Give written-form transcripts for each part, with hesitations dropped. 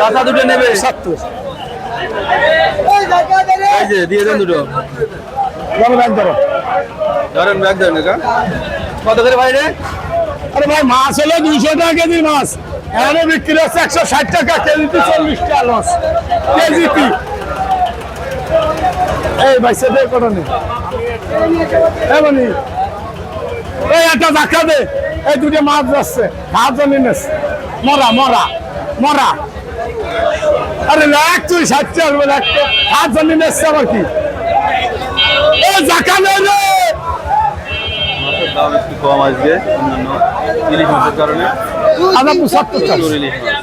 চাচা দুটো নেবে 70। এই যে দিয়ে দেন দুটো। ধরো ব্যাগ ধরো। ধরেন ব্যাগ ধরেন কাকা। কত করে ভাই রে? আরে ভাই মাছ হলো 200 টাকা কেজি মাছ, এখানে বিক্রি হচ্ছে 160 টাকা কেজিতে, 40 টাকা লস কেজিতে। এই ভাই সেটা কত নেই এমনি এই একটা ধাক্কা দে, এই দুটো মাছ যাচ্ছে হাত জানি নেস মরা মরা মরা। আরে লাখ তুই 60 আসবে লাখ হাত জানি নেস আবার কি এই ধাক্কা দে রে। মাছের দাম একটু কম আসবে অন্যান্য ইলিশ মাছের কারণে। আদা 75 টাকা ইলিশ মাছ।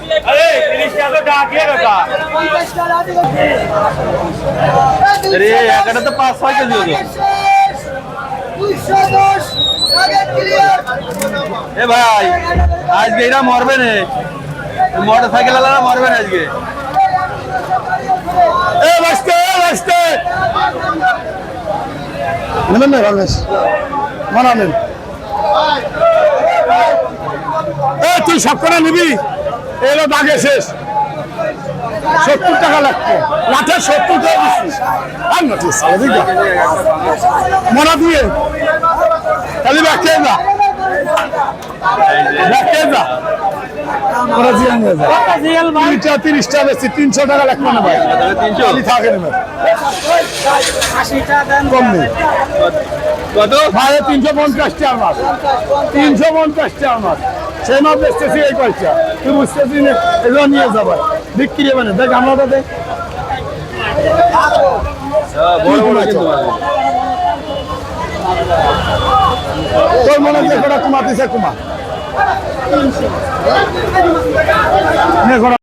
আরে একটা তো 5-6 কেজি হতো। এ ভাই আজকে এরা মরবে না, মোটর সাইকেল আলারা মরবে না আজকে। এ বাস্তে বাস্তে নেবেন না রমেশ মানা নেন। এ তুই সব করে নিবি, এলো দাগে শেষ 70 টাকা লাগবে লাঠে 70 টাকা দিচ্ছিস আর না তুই সারা দিক মরা দিয়ে খালি ব্যাখ্যা যা ব্যাখ্যা যা মরা দিয়ে নিয়ে যা 30 টাকা বেশি 300 টাকা লাগবে না ভাই 300 থাকে না কম নেই কত ভাই 350 টাকা মাছ 350 টাকা মাছ সেই মাছ বেচতেছি এই পয়সা তুই বুঝতেছি না এগুলো নিয়ে যাবে বিক্রি হবে না দেখ আমরা তো দেখ বড় বড় কিন্তু তোর মনে হয় কটা কুমাতিছে কুমা